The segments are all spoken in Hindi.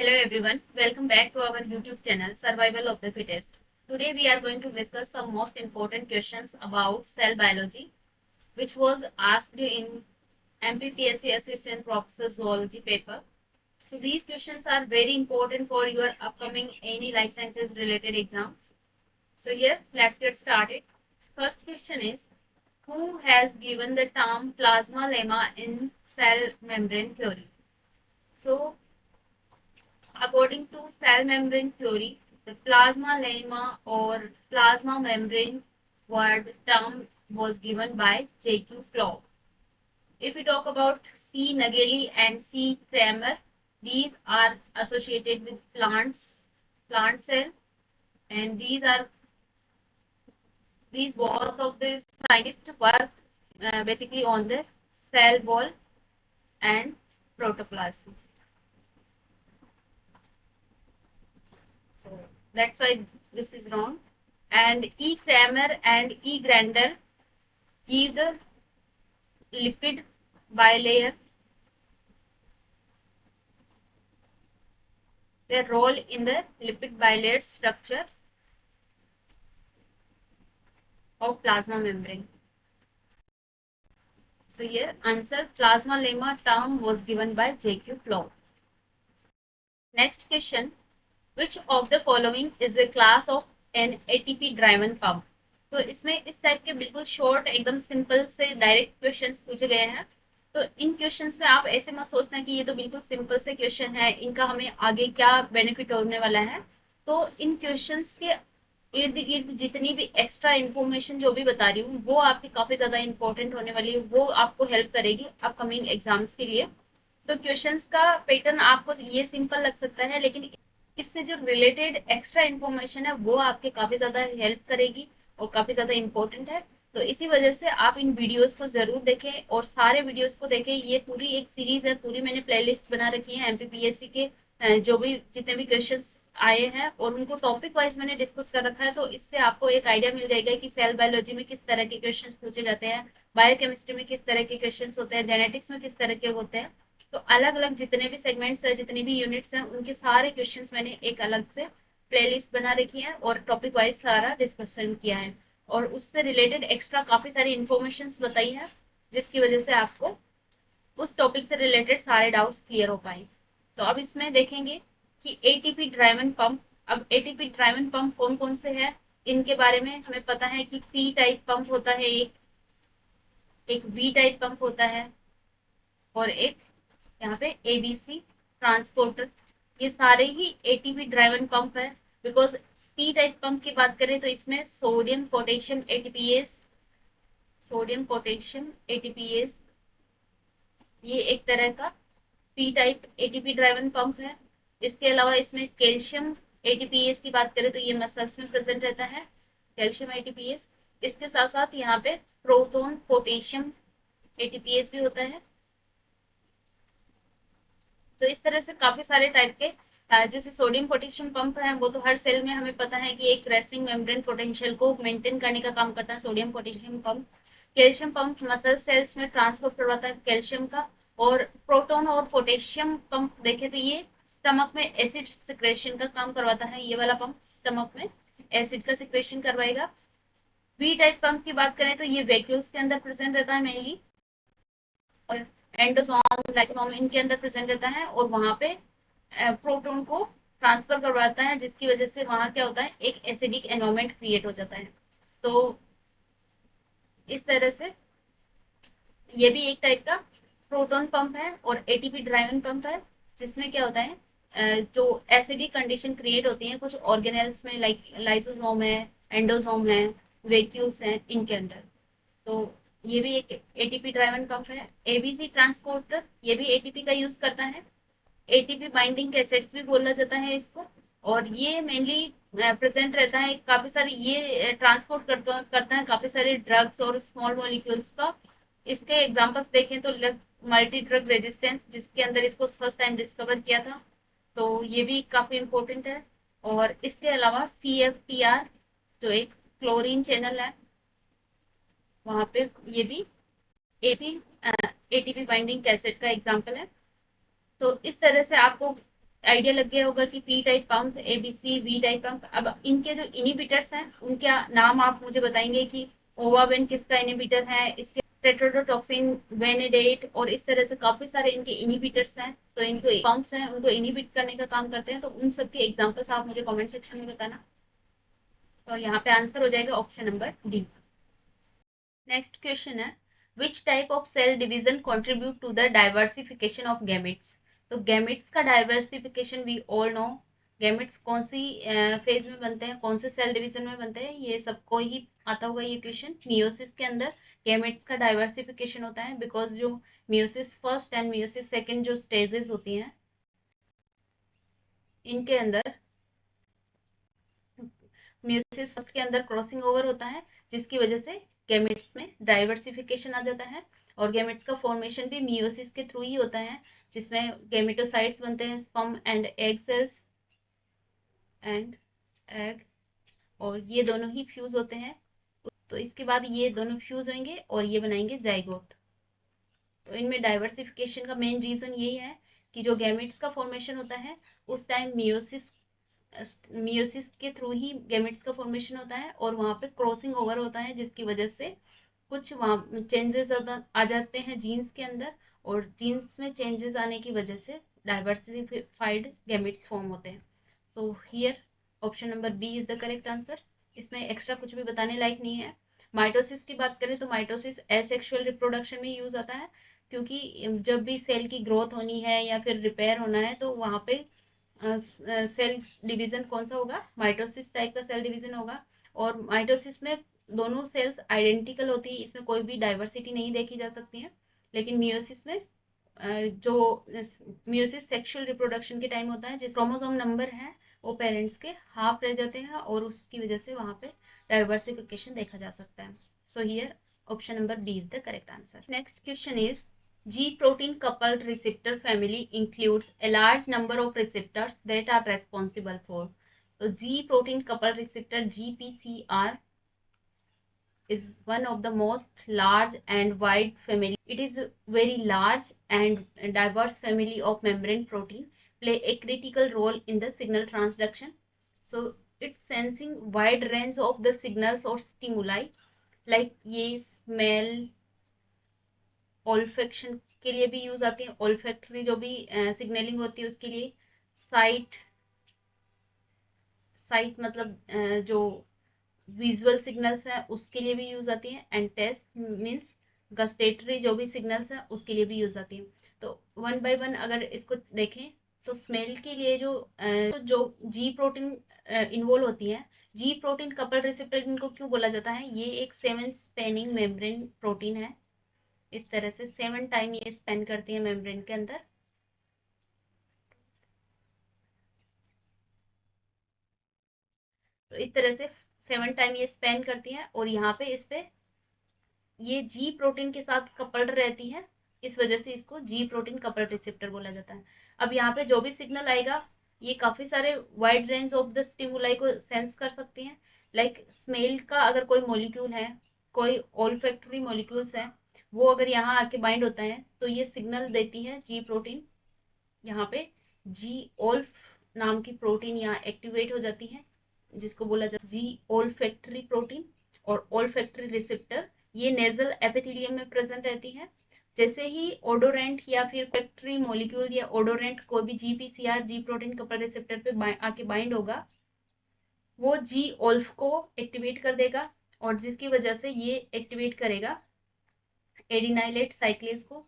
Hello everyone, welcome back to our YouTube channel Survival of the Fittest. Today we are going to discuss some most important questions about cell biology which was asked in MPPSC Assistant Professor Zoology paper. So these questions are very important for your upcoming any life sciences related exams. So here let's get started. First question is, who has given the term plasma lemma in cell membrane theory? So according to cell membrane theory, the plasma lemma or plasma membrane word term was given by J.Q. Flow. If we talk about C. Nageli and C. Kramer, these are associated with plant cell, and these both of the scientists work basically on the cell wall and protoplasm. So that's why this is wrong. And E. Kramer and E. Grandel give the lipid bilayer their role in the lipid bilayer structure of plasma membrane. So here answer plasma lemma term was given by J.Q. Flow. Next question, which of the following is a class of an ATP driven pump? तो इसमें इस टाइप के बिल्कुल शॉर्ट एकदम सिंपल से डायरेक्ट क्वेश्चंस पूछे गए हैं। तो इन क्वेश्चंस में आप ऐसे मत सोचना कि ये तो बिल्कुल सिंपल से क्वेश्चन है, इनका हमें आगे क्या बेनिफिट होने वाला है। तो इन क्वेश्चंस के इर्द गिर्द जितनी भी एक्स्ट्रा इन्फॉर्मेशन जो भी बता रही हूँ वो आपकी काफी ज्यादा इंपॉर्टेंट होने वाली है, वो आपको हेल्प करेगी अपकमिंग एग्जाम्स के लिए। तो क्वेश्चंस का पैटर्न आपको ये सिंपल लग सकता है, लेकिन इससे जो रिलेटेड एक्स्ट्रा इन्फॉर्मेशन है वो आपके काफी ज्यादा हेल्प करेगी और काफी ज्यादा इंपॉर्टेंट है। तो इसी वजह से आप इन वीडियोस को जरूर देखें और सारे वीडियोस को देखें। ये पूरी एक सीरीज है, पूरी मैंने प्लेलिस्ट बना रखी है एमपीपीएससी के जो भी जितने भी क्वेश्चंस आए हैं और उनको टॉपिक वाइज मैंने डिस्कस कर रखा है। तो इससे आपको एक आइडिया मिल जाएगा कि सेल बायोलॉजी में किस तरह के क्वेश्चंस पूछे जाते हैं, बायोकेमिस्ट्री में किस तरह के क्वेश्चंस होते हैं, जेनेटिक्स में किस तरह के होते हैं। तो अलग अलग जितने भी सेगमेंट्स है, जितने भी यूनिट्स हैं, उनके सारे क्वेश्चंस मैंने एक अलग से प्लेलिस्ट बना रखी है और टॉपिक वाइज सारा डिस्कशन किया है और उससे रिलेटेड एक्स्ट्रा काफी सारी इंफॉर्मेशन बताई है, जिसकी वजह से आपको उस टॉपिक से रिलेटेड सारे डाउट्स क्लियर हो पाए। तो अब इसमें देखेंगे कि एटीपी ड्राइवन पंप। अब एटीपी ड्राइवन पंप कौन कौन से हैं, इनके बारे में हमें पता है कि पी टाइप पंप होता है, एक वी टाइप पंप होता है और एक यहाँ पे एबीसी ट्रांसपोर्टर। ये सारे ही एटीपी ड्राइवन पंप है। बिकॉज पी टाइप पंप की बात करें तो इसमें सोडियम पोटेशियम एटीपीएस ये एक तरह का P type ATP driven pump है। इसके अलावा इसमें कैल्शियम एटीपीएस की बात करें तो ये मसल्स में प्रेजेंट रहता है, कैल्शियम एटीपीएस। इसके साथ साथ यहाँ पे प्रोटोन पोटेशियम एटीपीएस भी होता है। तो इस तरह से काफी सारे टाइप के जैसे सोडियम पोटेशियम पंप है, वो तो हर सेल में हमें पता है कि एक रेस्टिंग मेम्ब्रेन पोटेंशियल को मेंटेन करने का काम करता है sodium potassium pump. Calcium pump muscle cells में ट्रांसपोर्ट करवाता है कैल्शियम का। और प्रोटोन और पोटेशियम पंप देखे तो ये स्टमक में एसिड सिक्रेशन का काम करवाता है। ये वाला पंप स्टमक में एसिड का सिक्रेशन करवाएगा। वी टाइप पंप की बात करें तो ये वैक्यूल्स के अंदर प्रेजेंट रहता है मेनली, और एंडोसोम लाइसोसोम इनके अंदर प्रेजेंट रहता है और वहां पे प्रोटॉन को ट्रांसफर करवाता है, जिसकी वजह से वहां क्या होता है, एक एसिडिक एनवायरनमेंट क्रिएट हो जाता है। तो इस तरह से ये भी एक टाइप का प्रोटॉन पंप है और एटीपी ड्राइवन पंप है, जिसमें क्या होता है जो एसिडिक कंडीशन क्रिएट होती है कुछ ऑर्गेनेल्स में, लाइक लाइसोसोम है, एंडोसोम है, वैक्यूल्स हैं इनके अंदर। तो ये भी एक एटीपी ड्राइवन पंप है। एबीसी ट्रांसपोर्टर ये भी एटीपी का यूज करता है, एटीपी बाइंडिंग कैसेट्स भी बोला जाता है इसको। और ये मेनली प्रेजेंट रहता है काफी सारे, ये ट्रांसपोर्ट करता है काफी सारे ड्रग्स और स्मॉल मॉलिक्यूल्स का। इसके एग्जांपल्स देखें तो मल्टी ड्रग रेजिस्टेंस, जिसके अंदर इसको फर्स्ट टाइम डिस्कवर किया था, तो ये भी काफी इंपॉर्टेंट है। और इसके अलावा CFTR जो एक क्लोरीन चैनल है, वहां पे ये भी एसी एटीपी बाइंडिंग कैसेट का एग्जाम्पल है। तो इस तरह से आपको आइडिया लग गया होगा कि P type pump, ABC, V type pump. अब इनके जो इनिबिटर्स हैं उनके नाम आप मुझे बताएंगे कि ओवावेन किसका इनिबिटर है, इसके टेट्राडोटॉक्सिन, वेनेडेट और इस तरह से काफी सारे इनके इनिबिटर्स हैं। तो इनको पंप्स हैं उनको इनिबिट करने का काम करते हैं। तो उन सब के एग्जांपल्स आप मुझे कमेंट सेक्शन में बताना। तो यहाँ पे आंसर हो जाएगा option number D. Next question है which type of cell division contribute to the diversification of gametes. तो गैमेट्स का diversification we all know. Gametes कौन सी फेज में बनते हैं, कौन से सेल डिवीजन में बनते हैं, ये सबको ही आता होगा ये क्वेश्चन। मियोसिस के अंदर गैमेट्स का डाइवर्सिफिकेशन होता है बिकॉज जो meiosis first and meiosis second जो स्टेजेस होती हैं इनके अंदर मियोसिस फर्स्ट के अंदर क्रॉसिंग ओवर होता है जिसकी वजह से गैमेट्स में डाइवर्सिफिकेशन आ जाता है। और गैमेट्स का फॉर्मेशन भी मियोसिस के थ्रू ही होता है जिसमें गैमेटोसाइट्स बनते हैं, sperm and egg cells and egg, और ये दोनों ही फ्यूज होते हैं। तो इसके बाद ये दोनों फ्यूज होंगे और ये बनाएंगे जाइगोट। तो इनमें डाइवर्सिफिकेशन का मेन रीजन यही है कि जो गैमेट्स का फॉर्मेशन होता है उस टाइम मियोसिस के थ्रू ही गैमेट्स का फॉर्मेशन होता है और वहाँ पे क्रॉसिंग ओवर होता है जिसकी वजह से कुछ वहाँ चेंजेस आ जाते हैं जीन्स के अंदर, और जीन्स में चेंजेस आने की वजह से डाइवर्सिफाइड गैमेट्स फॉर्म होते हैं। तो here option number B is the correct answer. इसमें एक्स्ट्रा कुछ भी बताने लायक नहीं है। माइटोसिस की बात करें तो माइटोसिस एसेक्सुअल रिप्रोडक्शन में यूज आता है क्योंकि जब भी सेल की ग्रोथ होनी है या फिर रिपेयर होना है तो वहाँ पे सेल डिवीजन कौन सा होगा, माइटोसिस टाइप का सेल डिवीजन होगा। और माइटोसिस में दोनों सेल्स आइडेंटिकल होती है, इसमें कोई भी डाइवर्सिटी नहीं देखी जा सकती है। लेकिन मियोसिस में जो मियोसिस सेक्सुअल रिप्रोडक्शन के टाइम होता है जिस क्रोमोसोम नंबर है वो पेरेंट्स के हाफ रह जाते हैं और उसकी वजह से वहाँ पे डाइवर्सिफिकेशन देखा जा सकता है। So here option number D is the correct answer. Next question is G protein coupled receptor family includes a large number of receptors that are responsible for. So G protein coupled receptor GPCR is one of the most large and wide family. It is a very large and diverse family of membrane protein play a critical role in the signal transduction. So it's sensing wide range of the signals or stimuli like ये smell, ऑल्फेक्शन के लिए भी यूज आती है, ऑल्फैक्टरी जो भी सिग्नलिंग होती है उसके लिए, साइट साइट मतलब जो विजुअल सिग्नल्स है उसके लिए भी यूज आती है, एंड टेस्ट मीन्स गस्टेटरी जो भी सिग्नल्स है उसके लिए भी यूज आती है। तो वन बाय वन अगर इसको देखें तो स्मेल के लिए जो जी प्रोटीन इन्वॉल्व होती है, जी प्रोटीन कपल रिसेप्टर इनको क्यों बोला जाता है, ये एक 7 स्पेनिंग मेम्ब्रेन प्रोटीन है। इस तरह से 7 टाइम ये स्पेंड करती है मेम्ब्रेन के अंदर। तो इस तरह से 7 टाइम ये स्पेंड करती है और यहाँ पे इस पे ये जी प्रोटीन के साथ कपल्ड रहती है, इस वजह से इसको जी प्रोटीन कपल्ड रिसेप्टर बोला जाता है। अब यहाँ पे जो भी सिग्नल आएगा ये काफी सारे wide range of the stimuli को सेंस कर सकती हैं। लाइक स्मेल का अगर कोई मॉलिक्यूल है, कोई ऑल्फैक्टरी मॉलिक्यूल्स है, वो अगर यहाँ आके बाइंड होता है तो ये सिग्नल देती है जी प्रोटीन। यहाँ पे जी ओल्फ नाम की प्रोटीन यहाँ एक्टिवेट हो जाती है जिसको बोला जाता है जी ओल्फैक्टरी प्रोटीन। और ओल्फैक्टरी रिसेप्टर ये नेजल एपिथेलियम में प्रेजेंट रहती है। जैसे ही ओडोरेंट या फिर फैक्ट्री मॉलिक्यूल या ओडोरेंट कोई भी जीपीसीआर जी प्रोटीन कपल रिसेप्टर पे आके बाइंड होगा वो जी ओल्फ को एक्टिवेट कर देगा और जिसकी वजह से ये एक्टिवेट करेगा एडिनाइलेट साइक्लेज को।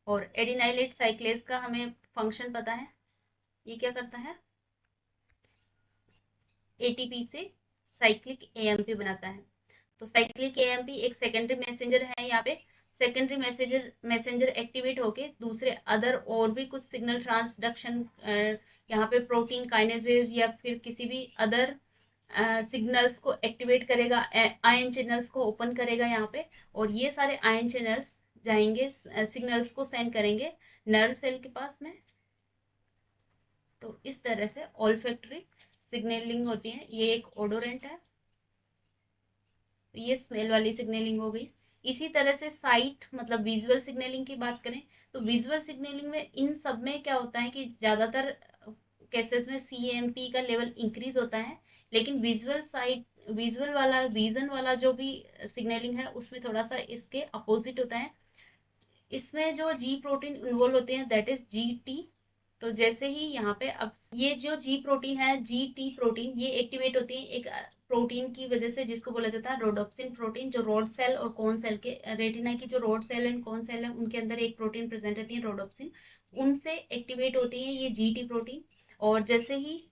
और एडिनाइलेट साइक्लेज का हमें फंक्शन पता है, ये क्या करता है, एटीपी से साइक्लिक एएमपी बनाता है। तो साइक्लिक एएमपी एक सेकेंडरी मैसेंजर है, यहाँ पे सेकेंडरी मैसेंजर एक्टिवेट होके दूसरे अदर और भी कुछ सिग्नल ट्रांसडक्शन यहाँ पे प्रोटीन काइनेजेज या फिर किसी भी अदर सिग्नल्स को एक्टिवेट करेगा, आयन चैनल्स को ओपन करेगा यहाँ पे, और ये सारे आयन चैनल्स जाएंगे सिग्नल्स को सेंड करेंगे नर्व सेल के पास में। तो इस तरह से ऑल्फैक्टरी सिग्नलिंग होती है। ये एक ओडोरेंट है, तो ये स्मेल वाली सिग्नलिंग हो गई। इसी तरह से साइट मतलब विजुअल सिग्नलिंग की बात करें तो विजुअल सिग्नलिंग में इन सब में क्या होता है कि ज़्यादातर केसेस में CAMP का लेवल इंक्रीज होता है, लेकिन विजन वाला जो भी सिग्नलिंग है उसमें थोड़ा सा इसके अपोजिट होता है। इसमें जो जी प्रोटीन इन्वॉल्व होते हैं दैट इज GT। तो जैसे ही यहाँ पे अब ये जो जी प्रोटीन है, GT प्रोटीन, ये एक्टिवेट होती है एक प्रोटीन की वजह से जिसको बोला जाता है रोडोप्सिन प्रोटीन, जो रोड सेल और कोन सेल के रेटिना की जो rod cell and cone cell है उनके अंदर एक प्रोटीन प्रेजेंट रहती है रोडोप्सिन, उनसे एक्टिवेट होती है ये GT प्रोटीन। और जैसे ही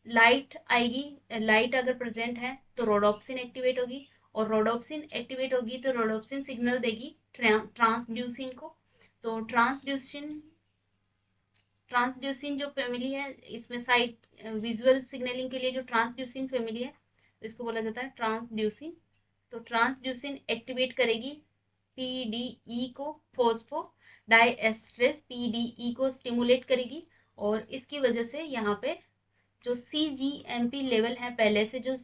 लाइट आएगी, लाइट अगर प्रेजेंट है तो रोडोप्सिन एक्टिवेट होगी, और रोडोप्सिन एक्टिवेट होगी तो रोडोप्सिन सिग्नल देगी ट्रांसड्यूसिन को। तो ट्रांसड्यूसिन जो फैमिली है इसमें साइट विजुअल सिग्नलिंग के लिए जो ट्रांसड्यूसिन फैमिली है इसको बोला जाता है ट्रांसड्यूसिन। तो ट्रांसड्यूसिन एक्टिवेट करेगी PDE को, फोस्फो डाइएस्ट्रेस PDE को स्टिमुलेट करेगी, और इसकी वजह से यहाँ पे जो CGMP लेवल है पहले से जो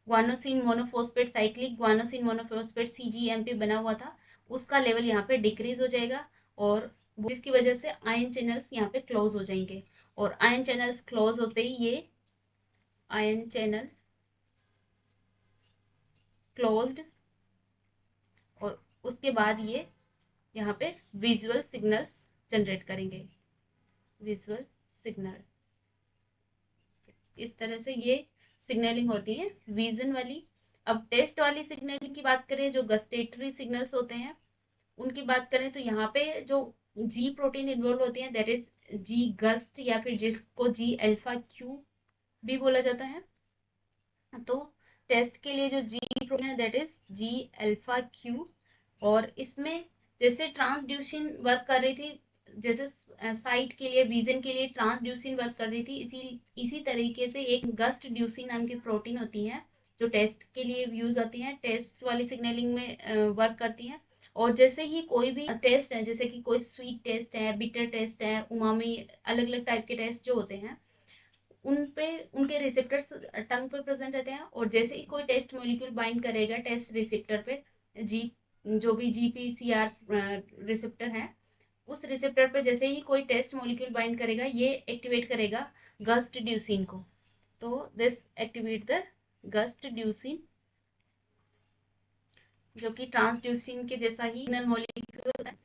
guanosine monophosphate cyclic guanosine monophosphate CGMP बना हुआ था उसका लेवल यहाँ पे डिक्रीज हो जाएगा, और जिसकी वजह से आयन चैनल्स यहाँ पे क्लोज हो जाएंगे। और आयन चैनल्स क्लोज होते ही ये आयन चैनल क्लोज्ड, और उसके बाद ये यहाँ पे विजुअल सिग्नल्स जनरेट करेंगे, विजुअल सिग्नल। इस तरह से ये सिग्नलिंग होती है विजन वाली। अब टेस्ट वाली सिग्नलिंग की बात करें, जो गस्टेटरी सिग्नल्स होते हैं उनकी बात करें, तो यहाँ पे जो जी प्रोटीन इन्वॉल्व होती है दैट इज जी गस्ट, या फिर जिसको जी अल्फा क्यू भी बोला जाता है। तो टेस्ट के लिए जो जी प्रोटीन है that is G alpha Q, और इसमें जैसे ट्रांसड्यूसिन वर्क कर रही थी, जैसे साइट के लिए विजन के लिए ट्रांसड्यूसिन वर्क कर रही थी, इसी तरीके से एक गस्ट ड्यूसिन नाम की प्रोटीन होती है जो टेस्ट के लिए यूज आती है, टेस्ट वाली सिग्नलिंग में वर्क करती है। और जैसे ही कोई भी टेस्ट है, जैसे कि कोई स्वीट टेस्ट है, बिटर टेस्ट है, उमामी, अलग अलग टाइप के टेस्ट जो होते हैं उन पे उनके रिसेप्टर्स टंग पे प्रेजेंट रहते हैं, और जैसे ही कोई टेस्ट मॉलिक्यूल बाइंड करेगा टेस्ट रिसेप्टर पे, जी जो भी GPCR रिसेप्टर है उस रिसेप्टर पे जैसे ही कोई टेस्ट मॉलिक्यूल बाइंड करेगा ये एक्टिवेट करेगा गस्ट ड्यूसिन को। तो दिस एक्टिवेट द गस्ट ड्यूसिन, जो कि ट्रांसड्यूसिन के जैसा ही मॉलिक्यूल होता है।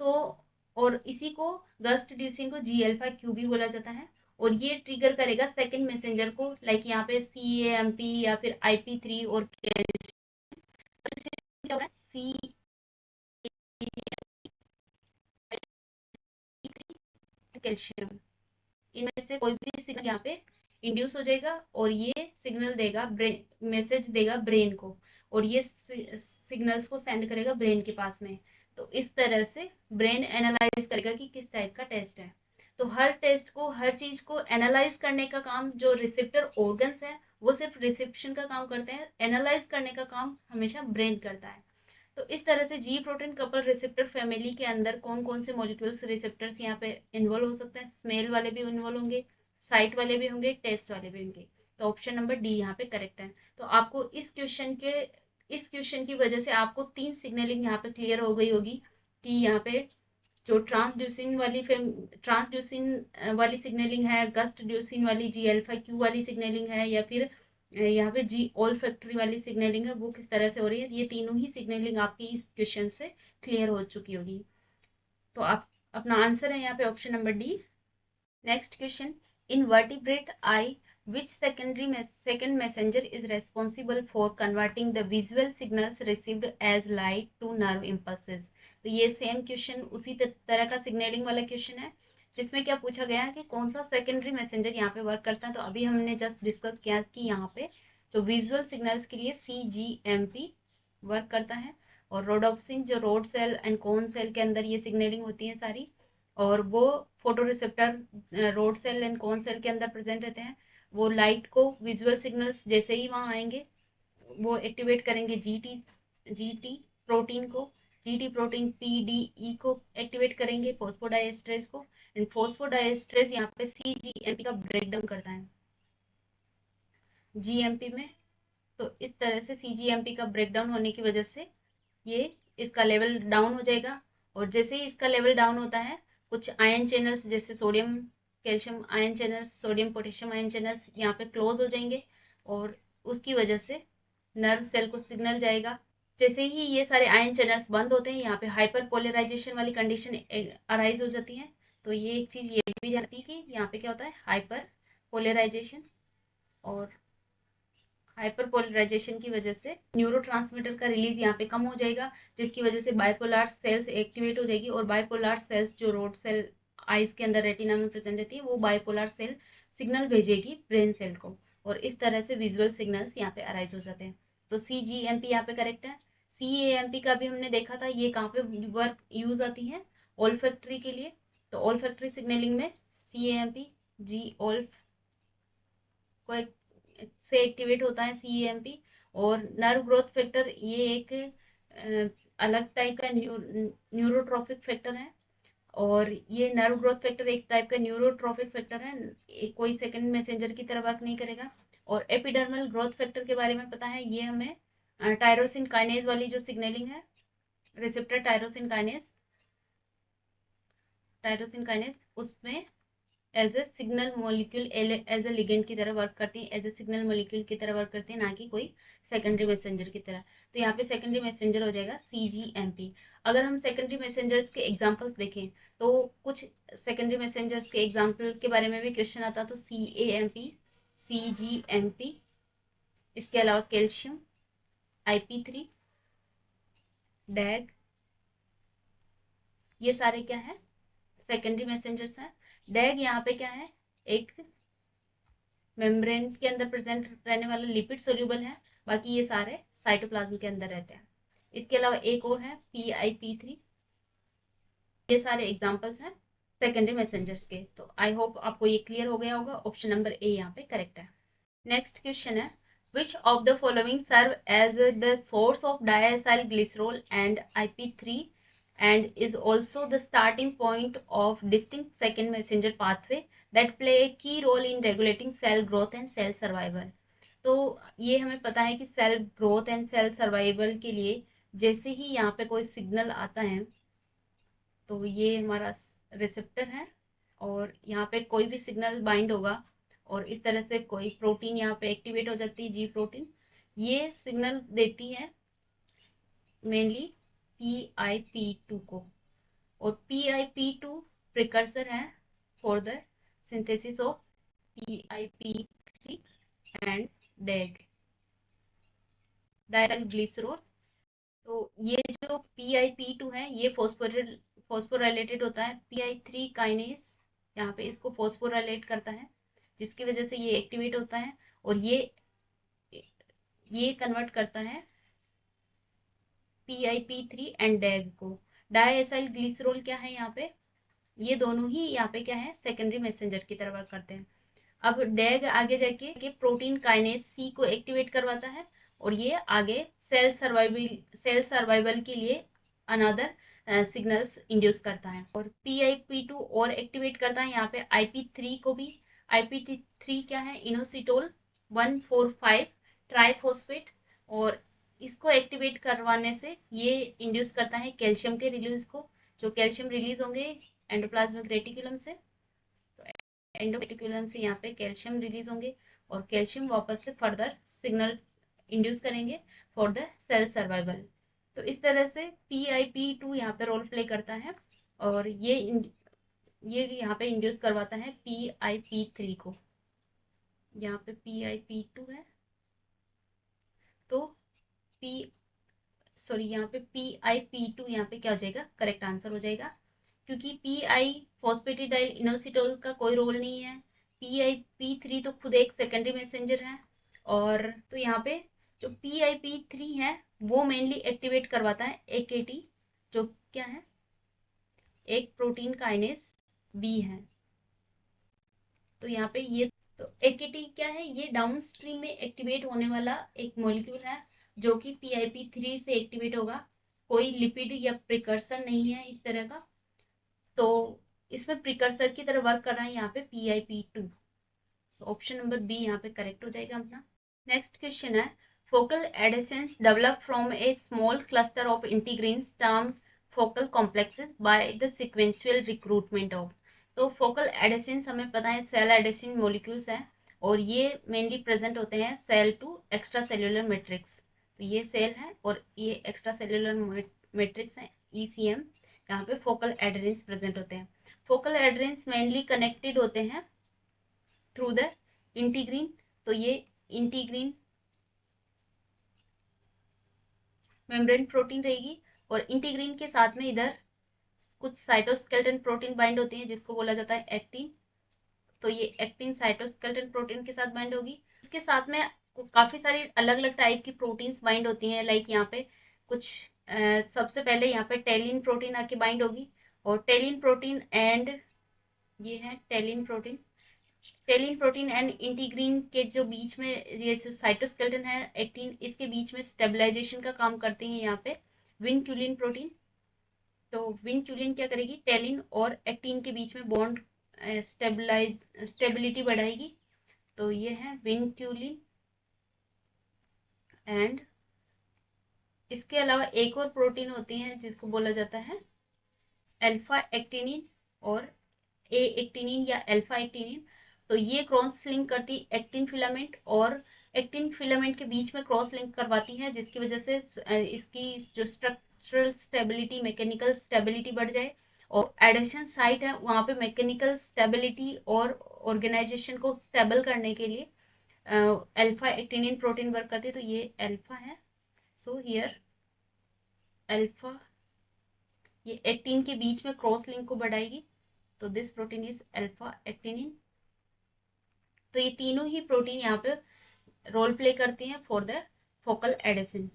तो और इसी को गस्ट ड्यूसिन को जी अल्फा क्यू भी बोला जाता है, और ये ट्रिगर करेगा सेकंड मैसेंजर को, लाइक यहाँ पे CAMP या फिर IP3 और कैल्शियम, इनमें से कोई भी सिग्नल यहाँ पे इंड्यूस हो जाएगा, और ये सिग्नल देगा मैसेज देगा ब्रेन को, और ये सिग्नल्स को सेंड करेगा ब्रेन के पास में। तो इस तरह से ब्रेन एनालाइज करेगा कि किस टाइप का टेस्ट है। तो हर टेस्ट को, हर चीज को एनालाइज करने का काम जो रिसेप्टर ऑर्गन्स है वो सिर्फ रिसेप्शन का काम करते हैं, एनालाइज करने का काम हमेशा ब्रेन करता है। तो इस तरह से जी प्रोटीन कपल रिसेप्टर फैमिली के अंदर कौन कौन से मॉलिक्यूल्स रिसेप्टर्स यहाँ पे इन्वॉल्व हो सकते हैं, स्मेल वाले भी इन्वॉल्व होंगे, साइट वाले भी होंगे, टेस्ट वाले भी होंगे। तो ऑप्शन नंबर डी यहाँ पे करेक्ट है। तो आपको इस क्वेश्चन की वजह से आपको 3 सिग्नलिंग यहाँ पे क्लियर हो गई होगी कि यहाँ पे जो ट्रांसड्यूसिन वाली सिग्नलिंग है, गस्ट ड्यूसिन वाली जी अल्फा क्यू वाली सिग्नलिंग है, या फिर यहाँ पे जी ऑल फैक्ट्री वाली सिग्नलिंग है, वो किस तरह से हो रही है। ये तीनों ही सिग्नलिंग आपकी इस क्वेश्चन से क्लियर हो चुकी होगी। तो आप अपना आंसर है यहाँ पे option number D. Next question, in vertebrate I which second messenger is responsible for converting the visual signals received as light to nerve impulses। तो ये सेम क्वेश्चन उसी तरह का सिग्नलिंग वाला क्वेश्चन है जिसमें क्या पूछा गया है कि कौन सा सेकेंडरी मैसेंजर यहाँ पे वर्क करता है। तो अभी हमने जस्ट डिस्कस किया कि यहाँ पे जो विजुअल सिग्नल्स के लिए CGMP वर्क करता है, और रोडोप्सिन जो rod cell and cone cell के अंदर ये सिग्नलिंग होती है सारी, और वो photo receptor rod cell and cone cell के अंदर प्रेजेंट रहते हैं। वो लाइट को, विजुअल सिग्नल्स जैसे ही वहाँ आएंगे वो एक्टिवेट करेंगे जीटी प्रोटीन को, जीटी प्रोटीन PDE को एक्टिवेट करेंगे, फोस्फोडाइएस्ट्रेज को, एंड फोस्फोडाइएस्ट्रेज यहाँ पे CGMP का ब्रेकडाउन करता है GMP में। तो इस तरह से CGMP का ब्रेकडाउन होने की वजह से ये इसका लेवल डाउन हो जाएगा, और जैसे ही इसका लेवल डाउन होता है कुछ आयन चैनल्स जैसे sodium calcium ion channels, sodium potassium ion channels यहाँ पे क्लोज हो जाएंगे और उसकी वजह से नर्व सेल को सिग्नल जाएगा। जैसे ही ये सारे आयन चैनल्स बंद होते हैं, यहाँ पे हाइपर पोलराइजेशन वाली कंडीशन अराइज हो जाती है। तो ये एक चीज ये भी ध्यान रखिए कि यहाँ पे क्या होता है, हाइपर पोलराइजेशन, और हाइपर पोलराइजेशन की वजह से न्यूरोट्रांसमीटर का रिलीज यहाँ पे कम हो जाएगा, जिसकी वजह से बाइपोलर सेल्स एक्टिवेट हो जाएगी, और बाइपोलर सेल्स जो रोड सेल आइज के अंदर रेटिना में प्रेजेंट रहती है, वो बाइपोलर सेल सिग्नल भेजेगी ब्रेन सेल को, और इस तरह से विजुअल सिग्नल्स यहाँ पे अराइज हो जाते हैं। तो CGMP यहाँ पे करेक्ट है। CAMP का भी हमने देखा था, ये कहाँ पे वर्क यूज आती है, ओल्फैक्टरी के लिए। तो ओल्फैक्टरी सिग्नलिंग में CAMP जी ओल्फ को से एक्टिवेट होता है CAMP। और नर्व ग्रोथ फैक्टर ये एक अलग टाइप का न्यूरोट्रॉफिक फैक्टर है, और ये नर्व ग्रोथ फैक्टर एक टाइप का न्यूरोट्रॉफिक फैक्टर है, कोई सेकंड मैसेंजर की तरह वर्क नहीं करेगा। और एपिडर्मल ग्रोथ फैक्टर के बारे में पता है, ये हमें टायरोसिन काइनेज वाली जो सिग्नलिंग है, रिसेप्टर टायरोसिन काइनेज उसमें as a signal molecule, as a ligand की तरह वर्क करती है, एज ए सिग्नल मॉलिक्यूल की तरह वर्क करती है, ना कि कोई सेकेंडरी मैसेंजर की तरह। तो यहाँ पे सेकेंडरी मैसेंजर हो जाएगा CGMP। अगर हम सेकेंडरी मैसेंजर्स के एग्जांपल्स देखें, तो कुछ सेकेंडरी मैसेंजर्स के एग्जांपल के बारे में भी क्वेश्चन आता, तो CAMP, CGMP, इसके अलावा कैल्शियम, IP3, डैग, ये सारे क्या है, सेकेंडरी मैसेंजर्स हैं। डैग यहाँ पे क्या है, एक मेम्ब्रेन के अंदर प्रेजेंट रहने वाला लिपिड सोल्यूबल है, बाकी ये सारे साइटोप्लाज्म के अंदर रहते हैं। इसके अलावा एक और है PIP3। ये सारे एग्जांपल्स हैं सेकेंडरी मैसेंजर्स के। तो आई होप आपको ये क्लियर हो गया होगा। ऑप्शन नंबर ए यहाँ पे करेक्ट है। नेक्स्ट क्वेश्चन है, which of the following serve as the source of diacyl glycerol and IP3 and is also the starting point of distinct second messenger pathway that play a key role in regulating cell growth and cell survival। तो ये हमें पता है कि cell growth and cell survival के लिए जैसे ही यहाँ पे कोई सिग्नल आता है, तो ये हमारा रिसेप्टर है, और यहाँ पे कोई भी सिग्नल बाइंड होगा और इस तरह से कोई प्रोटीन यहाँ पे एक्टिवेट हो जाती है, G प्रोटीन, ये सिग्नल देती है मेनली PIP2 को, और PIP2 प्रिकर्सर है for the synthesis of PIP3 and डैग, डायसाइल glycerol. तो ये जो PIP2 है, ये फॉस्फोराइलेटेड होता है, PI3 काइनेज यहाँ पे इसको फॉस्फोराइलेट करता है, जिसकी वजह से ये एक्टिवेट होता है, और ये कन्वर्ट करता है PIP3 एंड डैग को। डायसाइल ग्लिसरॉल क्या है यहाँ पे, ये दोनों ही यहाँ पे क्या है, सेकेंडरी मैसेंजर की तरह वर्क करते हैं। अब डैग आगे जाके प्रोटीन काइनेज C को एक्टिवेट करवाता है, और ये आगे सेल सर्वाइवल के लिए अनदर सिग्नल्स इंड्यूस करता है। और PIP2 और एक्टिवेट करता है यहाँ पे IP3 को भी। IP3 क्या है, इनोसिटोल 1,4,5 ट्राइफॉस्फेट, और इसको एक्टिवेट करवाने से ये इंड्यूस करता है कैल्शियम के रिलीज को, जो कैल्शियम रिलीज होंगे एंडोप्लाज्मिक रेटिकुलम से। तो एंडोरेटिकुलम से यहाँ पे कैल्शियम रिलीज होंगे, और कैल्शियम वापस से फर्दर सिग्नल इंड्यूस करेंगे फॉर द सेल सर्वाइवल। तो इस तरह से PIP2 यहाँ पे रोल प्ले करता है, और ये यहाँ पे इंड्यूस करवाता है PIP3 को। यहाँ पे PIP2 है, तो यहाँ पे PIP2 यहाँ पे क्या हो जाएगा, करेक्ट आंसर हो जाएगा, क्योंकि PI फॉस्फेटिडाइल इनोसिटोल का कोई रोल नहीं है। PIP3 तो खुद एक सेकेंडरी मैसेंजर है, और तो यहाँ पे जो PIP3 है वो मेनली एक्टिवेट करवाता है AKT, जो क्या है, एक प्रोटीन काइनेज B है। तो यहाँ पे ये तो AKT क्या है, ये डाउनस्ट्रीम में एक्टिवेट होने वाला एक मॉलिक्यूल है, जो कि PIP3 से एक्टिवेट होगा। कोई लिपिड या प्रिकर्सर नहीं है इस तरह का, तो इसमें प्रिकर्सर की तरह वर्क कर रहा है यहाँ पे PIP2। ऑप्शन नंबर बी यहाँ पे करेक्ट हो जाएगा अपना। नेक्स्ट क्वेश्चन है, focal adhesions develop from a small cluster of integrins termed focal complexes by the sequential recruitment of. तो फोकल एडेसिन हमें पता है सेल एडेसिन मॉलिक्यूल्स हैं और ये मेनली प्रेजेंट होते हैं cell to extra cellular matrix. तो ये सेल है और ये एक्स्ट्रा सेल्यूलर मैट्रिक्स हैं ECM। यहाँ पे फोकल एडेरेंस प्रेजेंट होते हैं। फोकल एडेरेंस मेनली कनेक्टेड होते हैं थ्रू द इंटीग्रीन। तो ये इंटीग्रीन मेम्ब्रेन प्रोटीन रहेगी और इंटीग्रीन के साथ में इधर कुछ साइटोस्केलेटन प्रोटीन बाइंड होती हैं जिसको बोला जाता है एक्टिन। तो ये एक्टिन साइटोस्केलेटन प्रोटीन के साथ बाइंड होगी। इसके साथ में काफी सारी अलग अलग टाइप की प्रोटीन्स बाइंड होती हैं। लाइक यहाँ पे कुछ सबसे पहले यहाँ पे टेलिन प्रोटीन आके बाइंड होगी और टेलिन प्रोटीन एंड ये है Tallinn protein. Tallinn protein and integrin के जो बीच में ये जो साइटोस्केलेटन है एक्टिन, इसके बीच में स्टेबलाइजेशन का काम करते हैं यहाँ पे विनक्यूलिन प्रोटीन। तो विनक्यूलिन क्या करेगी, टेलिन और एक्टिन के बीच में बॉन्ड स्टेबिलिटी बढ़ाएगी। तो ये है विनक्यूलिन। एंड इसके अलावा एक और प्रोटीन होती है जिसको बोला जाता है अल्फा एक्टिनिन और ए एक्टिनिन या अल्फा एक्टिनिन। तो ये क्रॉस लिंक करती एक्टिन फिलामेंट और एक्टिन फिलामेंट के बीच में क्रॉस लिंक करवाती है जिसकी वजह से इसकी जो स्ट्रक्चरल स्टेबिलिटी मैकेनिकल स्टेबिलिटी बढ़ जाए। और एडिशन साइट है वहाँ पे मैकेनिकल स्टेबिलिटी और ऑर्गेनाइजेशन को स्टेबल करने के लिए अल्फा एक्टिनिन प्रोटीन वर्क करती है। तो ये अल्फा है। सो हियर अल्फा ये एक्टिन के बीच में क्रॉस लिंक को बढ़ाएगी। तो this protein is alpha actinin. तो ये तीनों ही प्रोटीन यहाँ पे रोल प्ले करती हैं for the focal adhesion.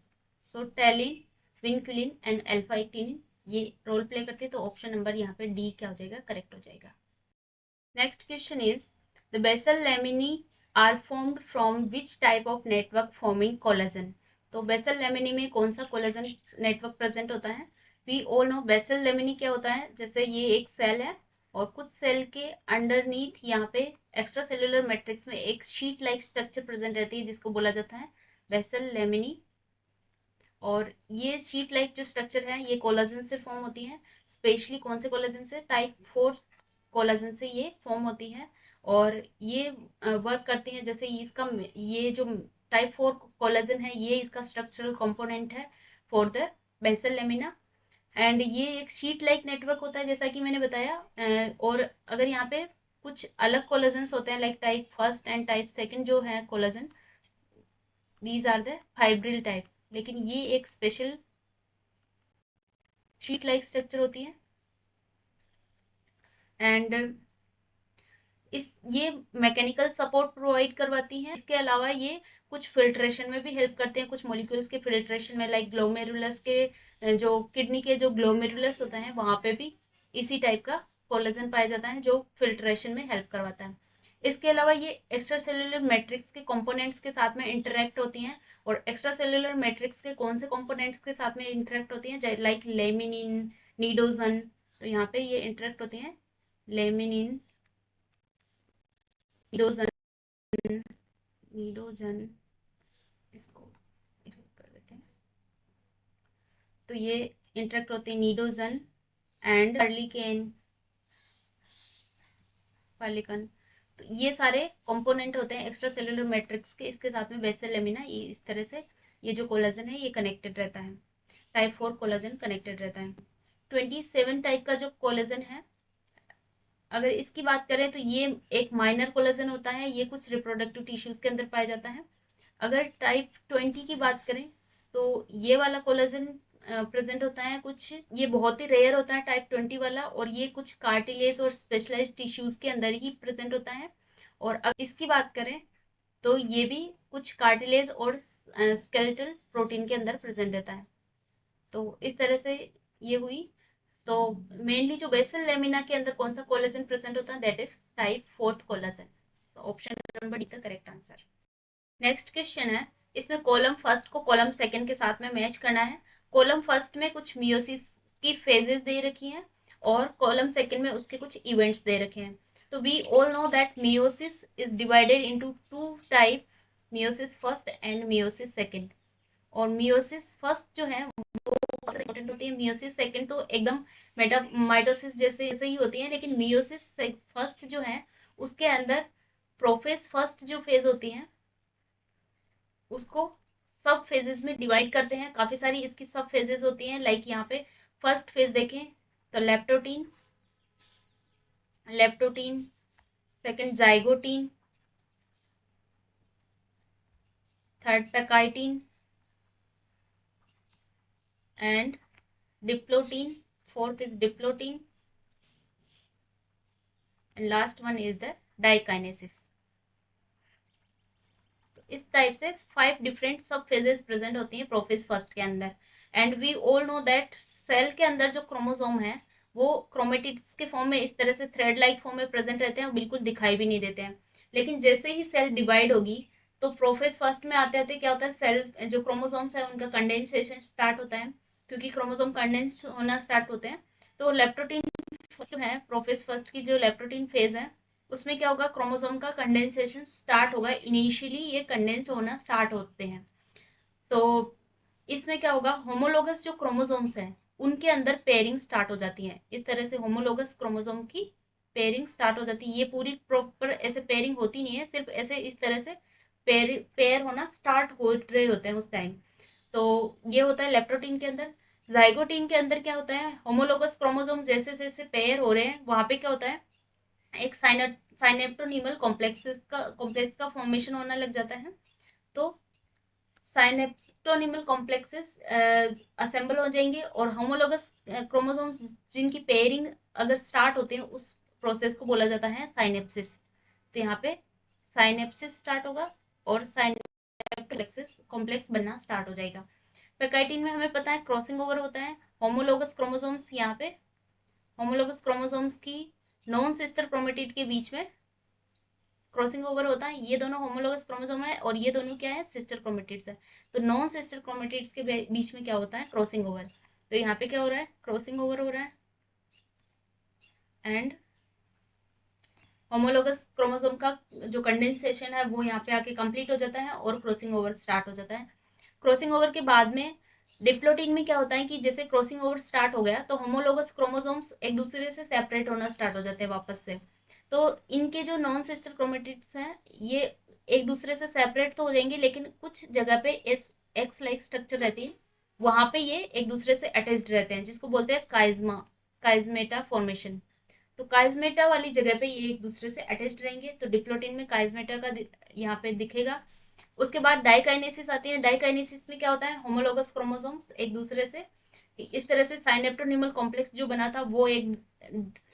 So talin, vinculin and alpha actinin ये रोल प्ले करती है। तो ऑप्शन नंबर यहाँ पे डी क्या हो जाएगा, करेक्ट हो जाएगा। Next question is the basal laminae are formed from which type of network forming collagen. तो बेसल लेमिनी में कौन सा कोलेजन नेटवर्क प्रेजेंट होता है। We all know basal laminae क्या होता है। जैसे ये एक सेल है और कुछ सेल के अंडरनीथ यहाँ पे एक्स्ट्रा सेल्यूलर मैट्रिक्स में एक शीट लाइक स्ट्रक्चर प्रेजेंट रहती है जिसको बोला जाता है बेसल लेमिनी। और ये शीट लाइक जो स्ट्रक्चर है ये कोलाजन से फॉर्म होती है। स्पेशली कौन से कोलाजन से, टाइप 4 कोलाजन से ये फॉर्म होती है। और ये वर्क करती हैं जैसे इसका ये जो टाइप 4 कोलाजन है ये इसका स्ट्रक्चरल कंपोनेंट है for the basal lamina. And ये एक शीट लाइक नेटवर्क होता है जैसा कि मैंने बताया। और अगर यहाँ पे कुछ अलग कोलाजन्स होते हैं लाइक टाइप 1 एंड टाइप 2 जो है collagen, these are the fibril type. लेकिन ये एक स्पेशल शीट लाइक स्ट्रक्चर होती है। एंड ये मैकेनिकल सपोर्ट प्रोवाइड करवाती हैं। इसके अलावा ये कुछ फिल्ट्रेशन में भी हेल्प करते हैं, कुछ मॉलिक्यूल्स के फिल्ट्रेशन में लाइक ग्लोमेरुलस के जो किडनी के जो ग्लोमेरुलस होता है वहाँ पे भी इसी टाइप का कोलेजन पाया जाता है जो फिल्ट्रेशन में हेल्प करवाता है। इसके अलावा ये एक्स्ट्रा सेल्यूलर मैट्रिक्स के कंपोनेंट्स के साथ में इंटरेक्ट होती हैं। और एक्स्ट्रा सेल्यूलर मैट्रिक्स के कौन से कंपोनेंट्स के साथ में इंटरेक्ट होती हैं, लाइक लेमिनिन, नीडोजन। तो यहाँ पे ये इंटरेक्ट होती हैं लेमिनिन, नीडोजन, नीडोजन, इसको इरेज कर देते हैं। तो ये इंटरेक्ट होते हैं नीडोजन एंड अर्लिकेन, पार्लिकन। तो ये सारे कंपोनेंट होते हैं एक्स्ट्रा सेल्यूलर मैट्रिक्स के। इसके साथ में बेसल लेमिना ये इस तरह से ये जो कोलाजन है ये कनेक्टेड रहता है। टाइप 4 कोलाजन कनेक्टेड रहता है। 27 टाइप का जो कोलाजन है अगर इसकी बात करें तो ये एक माइनर कोलाजन होता है। ये कुछ रिप्रोडक्टिव टिश्यूज के अंदर पाया जाता है। अगर टाइप 20 की बात करें तो ये वाला कोलाजन प्रेजेंट होता है कुछ, ये बहुत ही रेयर होता है टाइप 20 वाला। और ये कुछ कार्टिलेज और स्पेशलाइज्ड टिश्यूज के अंदर ही प्रेजेंट होता है। और अगर इसकी बात करें तो ये भी कुछ कार्टिलेज और स्केलेटल प्रोटीन के अंदर प्रेजेंट रहता है। तो इस तरह से ये हुई। तो मेनली जो बेसल लेमिना के अंदर कौन सा कोलेजन प्रेजेंट होता है, दैट इज टाइप 4 कोलेजन। तो ऑप्शन नंबर डी का करेक्ट आंसर। नेक्स्ट क्वेश्चन है, इसमें कॉलम फर्स्ट को कॉलम सेकंड के साथ में मैच करना है। कॉलम फर्स्ट में कुछ मियोसिस की फेजेस दे रखी हैं और कॉलम सेकंड में उसके कुछ इवेंट्स दे रखे हैं। तो we all know that meiosis is divided into 2 type, meiosis first and meiosis second. और मियोसिस फर्स्ट जो है वो ज़्यादा इंपॉर्टेंट होती है। मियोसिस सेकंड तो एकदम माइटोसिस जैसे जैसे ही होती है, लेकिन मियोसिस फर्स्ट जो है उसके अंदर प्रोफेज फर्स्ट जो फेज होती है उसको सब फेजेस में डिवाइड करते हैं। काफी सारी इसकी सब फेजेस होती हैं। लाइक यहाँ पे फर्स्ट फेज देखें तो leptotene, leptotene, second zygotene, third pachytene and diplotene, fourth is diplotin, and last one is the dikinesis. तो इस टाइप से 5 डिफरेंट सब फेजेस प्रेजेंट होती हैं प्रोफेज फर्स्ट के अंदर। And we all know that cell के अंदर जो क्रोमोसोम है वो क्रोमेटिड्स के फॉर्म में इस तरह से थ्रेड लाइक फॉर्म में प्रेजेंट रहते हैं, बिल्कुल दिखाई भी नहीं देते हैं। लेकिन जैसे ही सेल डिवाइड होगी तो प्रोफेज फर्स्ट में आते आते क्या होता है, सेल जो क्रोमोसोम्स है उनका कंडेंसेशन स्टार्ट होता है, क्योंकि क्रोमोसोम कंडेंस होना स्टार्ट होते हैं। तो लेप्टोटीन फर्स्ट है, प्रोफेज फर्स्ट की जो लेप्टोटीन फेज है उसमें क्या होगा, क्रोमोसोम का कंडेंसेशन स्टार्ट होगा। इनिशियली ये कंडेंस्ड होना स्टार्ट होते हैं। तो इसमें क्या होगा, होमोलोगस जो क्रोमोसोम्स हैं उनके अंदर पेयरिंग स्टार्ट हो जाती है। इस तरह से होमोलोगस क्रोमोसोम की पेयरिंग स्टार्ट हो जाती है। ये पूरी प्रॉपर ऐसे पेयरिंग होती नहीं है, सिर्फ ऐसे इस तरह से पेयर होना स्टार्ट हो रहे होते हैं उस टाइम। तो ये होता है लेप्टोटीन के अंदर। जाइगोटीन के अंदर क्या होता है, होमोलोगस क्रोमोसोम जैसे जैसे पेयर हो रहे हैं वहां पे क्या होता है, एक साइनेप्टोनीमल कॉम्प्लेक्स का फॉर्मेशन होने लग जाता है। तो साइनेप्टोनीमल कॉम्प्लेक्सेस असेंबल हो जाएंगे और होमोलोगस क्रोमोसोम्स जिनकी पेयरिंग अगर स्टार्ट होते हैं उस प्रोसेस को बोला जाता है साइनेप्सिस। तो यहाँ पे साइनेप्सिस स्टार्ट होगा और साइनेप्टोलेक्सिस कॉम्प्लेक्स बनना स्टार्ट हो जाएगा। पैकाइटिन में हमें पता है क्रॉसिंग ओवर होता है होमोलोगस क्रोमोसोम्स, यहाँ पे होमोलोगस क्रोमोसोम्स की नॉन सिस्टर क्रोमेटिड के बीच में क्रॉसिंग ओवर होता है। ये दोनों होमोलोगस क्रोमोसोम है और ये दोनों क्या है, सिस्टर क्रोमेटिड्स है। तो नॉन सिस्टर क्रोमेटिड्स के बीच में क्या होता है, क्रॉसिंग ओवर। तो यहाँ पे क्या हो रहा है, क्रॉसिंग ओवर हो रहा है एंड होमोलोगस क्रोमोसोम का जो कंडेंसेशन है वो यहाँ पे आके कंप्लीट हो जाता है और क्रॉसिंग ओवर स्टार्ट हो जाता है। क्रॉसिंग ओवर के बाद में डिप्लोटीन में क्या होता है कि जैसे क्रॉसिंग ओवर स्टार्ट हो गया तो होमोलोगस क्रोमोसोम्स एक दूसरे से सेपरेट होना स्टार्ट हो जाते हैं वापस से। तो इनके जो नॉन सिस्टर क्रोमेटिड्स हैं ये एक दूसरे से सेपरेट तो हो जाएंगे, लेकिन कुछ जगह पे एक्स लाइक स्ट्रक्चर रहती है, वहां पे ये एक दूसरे से अटैच्ड रहते हैं, जिसको बोलते हैं काइजमेटा फॉर्मेशन। तो काइजमेटा वाली जगह पे ये एक दूसरे से अटैच्ड रहेंगे। तो डिप्लोटीन में काइजमेटा का यहाँ पे दिखेगा। उसके बाद डाइकाइनेसिस आती है। डाइकाइनेसिस में क्या होता है, होमोलोगस क्रोमोसोम्स एक दूसरे से इस तरह से साइनेप्टोनीमल कॉम्प्लेक्स जो बना था वो एक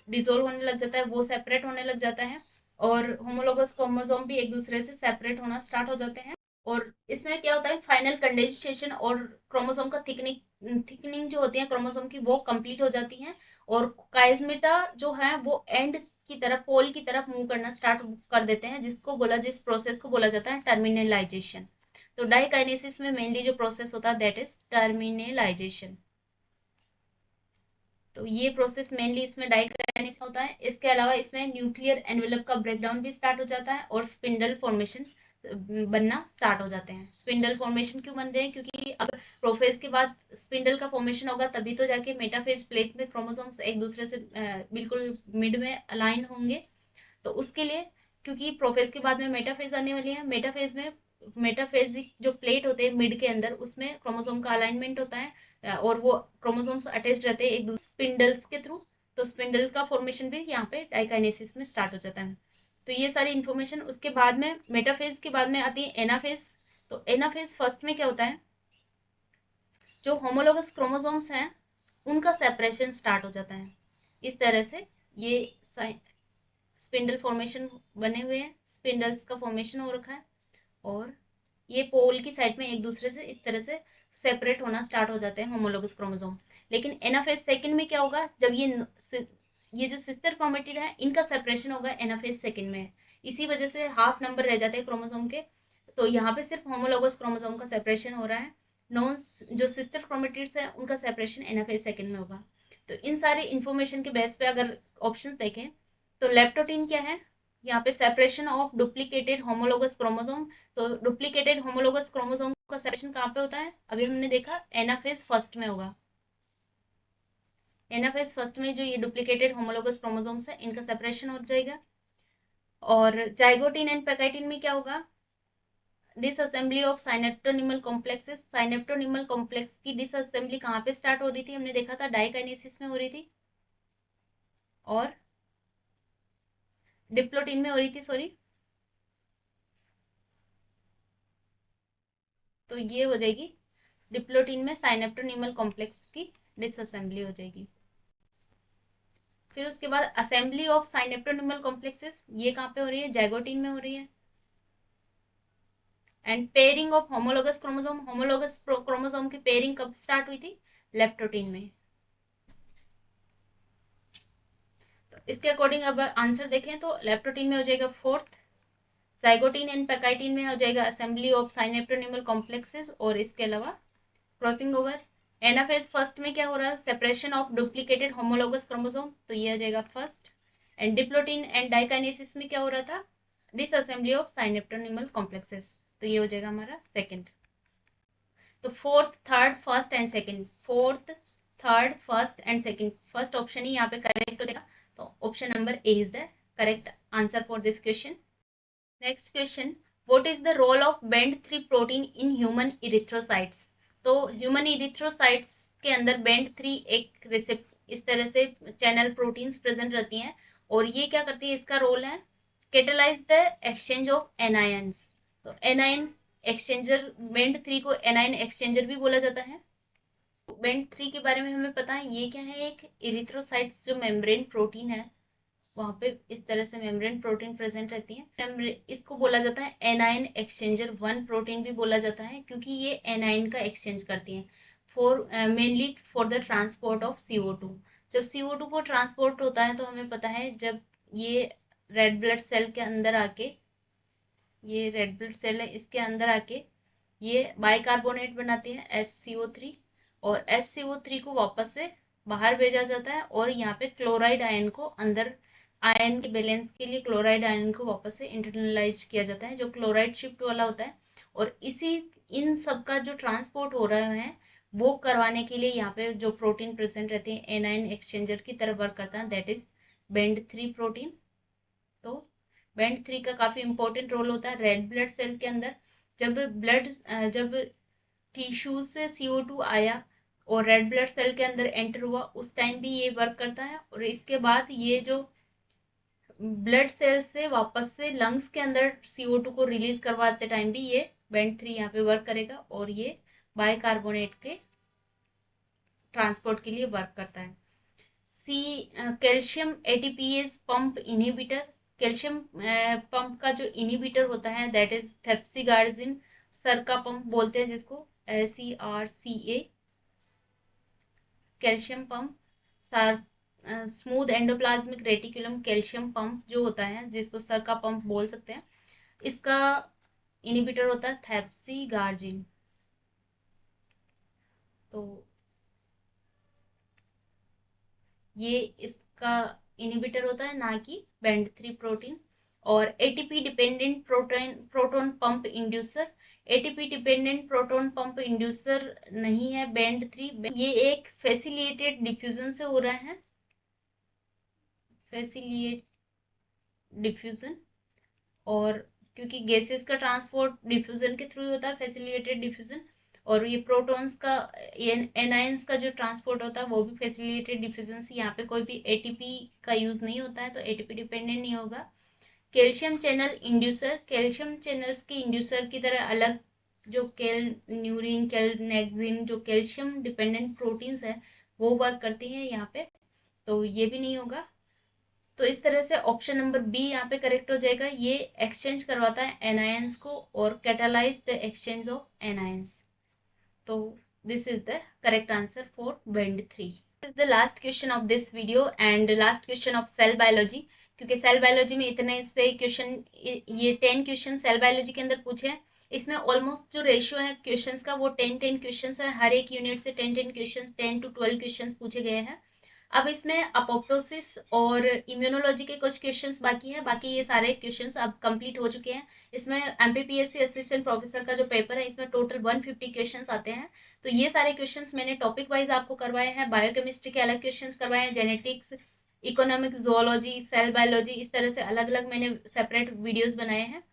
डिसोल्व होने लग जाता है, वो सेपरेट होने लग जाता है और होमोलोगस क्रोमोसोम भी एक दूसरे से सेपरेट होना स्टार्ट हो जाते हैं। और इसमें क्या होता है, फाइनल कंडेंसेशन और क्रोमोसोम का थिकनिंग जो होती है क्रोमोसोम की वो कंप्लीट हो जाती है और काइजमेटा जो है वो एंड की तरफ, पोल की तरफ मूव करना स्टार्ट कर देते हैं, जिस प्रोसेस को बोला जाता है टर्मिनलाइजेशन। तो डाइकाइनेसिस में मेनली जो प्रोसेस होता है दैट इज टर्मिनलाइजेशन। तो ये प्रोसेस मेनली इसमें डाइकाइनेसिस होता है। इसके अलावा इसमें न्यूक्लियर एनवेलप का ब्रेकडाउन भी स्टार्ट हो जाता है और स्पिंडल फॉर्मेशन बनना स्टार्ट हो जाते हैं। स्पिंडल फॉर्मेशन क्यों बन रहे हैं, क्योंकि अब प्रोफेज के बाद स्पिंडल का फॉर्मेशन होगा तभी तो जाके मेटाफेज प्लेट में क्रोमोसोम्स एक दूसरे से बिल्कुल मिड में अलाइन होंगे। तो उसके लिए, क्योंकि प्रोफेज के बाद में मेटाफेज आने वाली है, मेटाफेज में मेटाफेजिक जो प्लेट होते हैं मिड के अंदर उसमें क्रोमोसोम का अलाइनमेंट होता है और वो क्रोमोसोम्स अटैच रहते हैं एक दूसरे स्पिंडल्स के थ्रू। तो स्पिंडल का फॉर्मेशन भी यहाँ पे डाइकाइनेसिस में स्टार्ट हो जाता है। तो ये सारी इन्फॉर्मेशन उसके बाद में मेटाफेज के बाद में आती है एनाफेज। तो एनाफेज फर्स्ट में क्या होता है, जो होमोलोगस क्रोमोसोम्स हैं उनका सेपरेशन स्टार्ट हो जाता है। इस तरह से ये स्पिंडल फॉर्मेशन बने हुए हैं, स्पिंडल्स का फॉर्मेशन हो रखा है और ये पोल की साइड में एक दूसरे से इस तरह से सेपरेट होना स्टार्ट हो जाते हैं होमोलोगस क्रोमोसोम। लेकिन एनाफेज सेकंड में क्या होगा, जब ये जो सिस्टर क्रोमेटिड है इनका सेपरेशन होगा एनाफेज सेकंड में। इसी वजह से हाफ नंबर रह जाते हैं क्रोमोसोम के। तो यहाँ पे सिर्फ होमोलोगस क्रोमोसोम का सेपरेशन हो रहा है, नॉन जो सिस्टर क्रोमेटिड्स है उनका सेपरेशन एनाफेज सेकंड में होगा। तो इन सारे इन्फॉर्मेशन के बेस पे अगर ऑप्शन देखें तो लेप्टोटीन क्या है, यहाँ पे separation of duplicated homologous chromosome. तो डुप्लीकेटेड होमोलोगस क्रोमोसोम का सेपरेशन कहाँ पे होता है, अभी हमने देखा एनाफेज फर्स्ट में होगा। एनाफेज फर्स्ट में जो ये डुप्लीकेटेड होमोलोगस क्रोमोसोम्स है इनका सेपरेशन हो जाएगा। और जाइगोटिन एंड पैकाइटिन में क्या होगा, डिसअसेंबली ऑफ साइनेप्टोनिमल कॉम्प्लेक्सेस। साइनेप्टोनिमल कॉम्प्लेक्स की डिसअसेंबली कहाँ पे स्टार्ट हो रही थी, हमने देखा था डाइकाइनेसिस में हो रही थी और डिप्लोटिन में हो रही थी, सॉरी। तो ये हो जाएगी डिप्लोटिन में साइनेप्टोनिमल कॉम्प्लेक्स की डिसअसेंबली हो जाएगी। फिर उसके बाद असेंबली ऑफ साइनेप्टोनिमल कॉम्प्लेक्सेस, ये कहाँ पे हो रही है, जाइगोटिन में हो रही है। And pairing of homologous chromosome, homologous chromosome की पेयरिंग कब स्टार्ट हुई थी, लेप्टोटिन में। तो इसके अकॉर्डिंग अब आंसर देखें तो लेप्टोटिन में हो जाएगा फोर्थ, जाइगोटिन एंड पैकाइटिन में हो जाएगा असेंबली ऑफ साइनेप्टोनिमल कॉम्प्लेक्सेस, और इसके अलावा क्रॉसिंग ओवर। एनाफेज फर्स्ट में क्या हो रहा है, separation of duplicated homologous chromosome, तो ये आ जाएगा first. And diplotene and diakinesis में क्या हो रहा था, डिसअसेंबली ऑफ साइनेप्टोनिमल कॉम्प्लेक्सेस, तो ये हो जाएगा हमारा सेकंड। तो fourth, third, first and second, fourth, third, first and second, first option ही यहाँ पे करेक्ट हो जाएगा। तो option number A is the correct answer for this question. Next question, what is the role of band 3 protein in human erythrocytes. तो ह्यूमन इरिथ्रोसाइट्स के अंदर बेंड 3 एक इस तरह से चैनल प्रोटीन्स प्रेजेंट रहती हैं, और ये क्या करती है, इसका रोल है catalyse the exchange of anions. तो एनायन एक्सचेंजर, बेंड 3 को एनायन एक्सचेंजर भी बोला जाता है। बेंड 3 के बारे में हमें पता है, ये क्या है, एक इरिथ्रोसाइट्स जो मेम्ब्रेन प्रोटीन है, वहाँ पे इस तरह से मेम्ब्रेन प्रोटीन प्रेजेंट रहती है। इसको बोला जाता है एनायन एक्सचेंजर 1 प्रोटीन भी बोला जाता है, क्योंकि ये एनायन का एक्सचेंज करती हैं for mainly for the transport of CO2। जब CO2 को ट्रांसपोर्ट होता है तो हमें पता है, जब ये रेड ब्लड सेल के अंदर आके, ये रेड ब्लड सेल है, इसके अंदर आके ये बाइकार्बोनेट बनाती है HCO3, और HCO3 को वापस से बाहर भेजा जाता है, और यहाँ पे क्लोराइड आयन को अंदर, आयन के बैलेंस के लिए क्लोराइड आयन को वापस से इंटरनलाइज किया जाता है, जो क्लोराइड शिफ्ट वाला होता है। और इसी इन सब का जो ट्रांसपोर्ट हो रहा है वो करवाने के लिए यहाँ पे जो प्रोटीन प्रेजेंट रहते हैं एनायन एक्सचेंजर की तरह वर्क करता है, दैट इज बेंड 3 प्रोटीन। तो बेंड 3 का काफी इंपॉर्टेंट रोल होता है रेड ब्लड सेल के अंदर। जब टिश्यूज से CO2 आया और रेड ब्लड सेल के अंदर एंटर हुआ, उस टाइम भी ये वर्क करता है, और इसके बाद ये जो ब्लड सेल से वापस से लंग्स के अंदर CO2 को रिलीज करवाते टाइम भी ये बेंड 3 यहाँ पे वर्क करेगा, और ये बाइकार्बोनेट के ट्रांसपोर्ट के लिए वर्क करता है। Calcium ATPase pump inhibitor, calcium pump का जो इनहिबिटर होता है दैट इज थेप्सीगार्जिन, सरका पंप बोलते हैं जिसको, SERCA, calcium pump. Smooth endoplasmic reticulum calcium pump जो होता है, जिसको सरका पंप बोल सकते हैं, इसका इनहिबिटर होता है थेप्सीगार्जिन। तो ये इसका इनहिबिटर होता है, ना कि बेंड 3 प्रोटीन। और ATP dependent proton pump inducer, ATP dependent proton pump inducer नहीं है बेंड 3, ये एक फैसिलिटेटेड डिफ्यूजन से हो रहा है, फैसिलिटेट डिफ्यूजन। और क्योंकि गैसेस का ट्रांसपोर्ट डिफ्यूजन के थ्रू होता है, फैसिलिटेटेड डिफ्यूजन, और ये प्रोटॉन्स का, एनायंस का जो ट्रांसपोर्ट होता है वो भी फैसिलिटेटेड डिफ्यूजन से। यहाँ पे कोई भी ATP का यूज नहीं होता है, तो ATP डिपेंडेंट नहीं होगा। Calcium channel inducer, calcium channels के इंड्यूसर की तरह अलग जो न्यूरिन, नेक्सिन, जो कैल्शियम डिपेंडेंट प्रोटीन्स है वो वर्क करती हैं यहाँ पे, तो ये भी नहीं होगा। तो इस तरह से ऑप्शन नंबर बी यहाँ पे करेक्ट हो जाएगा, ये एक्सचेंज करवाता है एनायंस को और catalyse the exchange of anions. तो this is the correct answer for band 3। This is the last question of this video and last question of cell biology, क्योंकि सेल बायोलॉजी में इतने से क्वेश्चन, ये 10 क्वेश्चन सेल बायोलॉजी के अंदर पूछे हैं। इसमें ऑलमोस्ट जो रेशियो है क्वेश्चंस का वो 10-10 क्वेश्चंस है, हर एक यूनिट से 10-10 क्वेश्चंस, 10 to 12 क्वेश्चंस पूछे गए हैं। अब इसमें अपोप्टोसिस और इम्यूनोलॉजी के कुछ क्वेश्चंस बाकी है, बाकी ये सारे क्वेश्चंस अब कंप्लीट हो चुके हैं। इसमें एमपीपीएससी असिस्टेंट प्रोफेसर का जो पेपर है इसमें टोटल 150 क्वेश्चंस आते हैं। तो ये सारे क्वेश्चंस मैंने टॉपिक वाइज आपको करवाए हैं, बायोकेमिस्ट्री के अलग क्वेश्चंस करवाए हैं, genetics, economics, zoology, cell biology, इस तरह से अलग अलग मैंने सेपरेट वीडियोज बनाए हैं।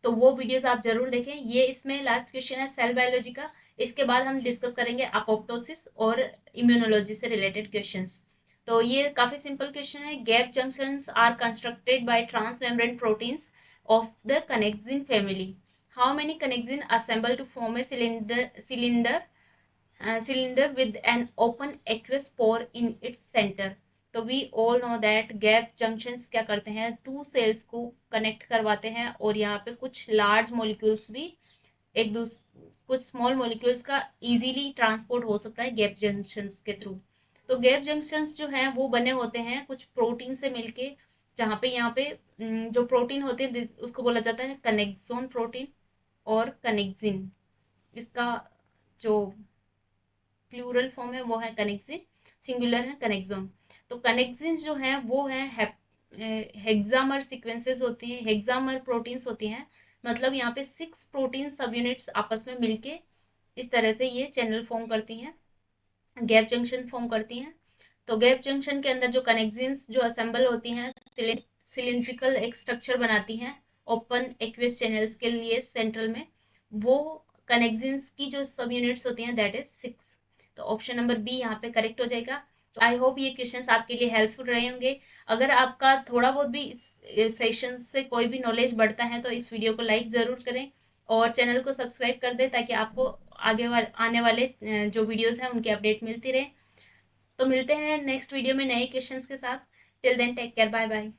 तो वो वीडियोज आप जरूर देखें। ये इसमें लास्ट क्वेश्चन है सेल बायोलॉजी का। इसके बाद हम डिस्कस करेंगे अपोप्टोसिस और इम्यूनोलॉजी से रिलेटेड क्वेश्चंस। तो ये काफी सिंपल क्वेश्चन है। Gap junctions are constructed by transmembrane proteins of the connexin family. How many connexin assemble to form a cylinder with an open aqueous pore in its center? तो we all know that gap junctions क्या करते हैं, टू सेल्स को कनेक्ट करवाते हैं और यहाँ पे कुछ लार्ज मॉलिक्यूल्स भी एक दूसरे, कुछ स्मॉल मॉलिक्यूल्स का इजीली ट्रांसपोर्ट हो सकता है गैप जंक्शंस के थ्रू। तो गैप जंक्शंस जो हैं वो बने होते हैं कुछ प्रोटीन से मिलके, जहाँ पे यहाँ पे जो प्रोटीन होते हैं उसको बोला जाता है कनेक्सोन प्रोटीन और कनेक्सिन। इसका जो प्लूरल फॉर्म है वो है कनेक्सिन, सिंगुलर है कनेक्सोन। तो कनेक्सिन्स जो हैं वो हैं हेक्सामर सीक्वेंसेस होती हैं, हेक्सामर प्रोटीन्स होती हैं। मतलब यहाँ पे 6 प्रोटीन सब यूनिट्स आपस में मिलके इस तरह से ये चैनल फॉर्म करती हैं, गैप जंक्शन फॉर्म करती हैं। तो गैप जंक्शन के अंदर जो कनेक्सिन्स जो असेंबल होती हैं सिलिंड्रिकल एक स्ट्रक्चर बनाती हैं ओपन एक्वियस चैनल्स के लिए सेंट्रल में। वो कनेक्सिन्स की जो सब यूनिट्स होती हैं दैट इज 6। तो ऑप्शन नंबर बी यहाँ पे करेक्ट हो जाएगा। तो आई होप ये क्वेश्चंस आपके लिए हेल्पफुल रहे होंगे। अगर आपका थोड़ा बहुत भी इस सेशन से कोई भी नॉलेज बढ़ता है तो इस वीडियो को लाइक ज़रूर करें और चैनल को सब्सक्राइब कर दें ताकि आपको आने वाले जो वीडियोस हैं उनकी अपडेट मिलती रहे। तो मिलते हैं नेक्स्ट वीडियो में नए क्वेश्चंस के साथ। Till then take care, bye bye.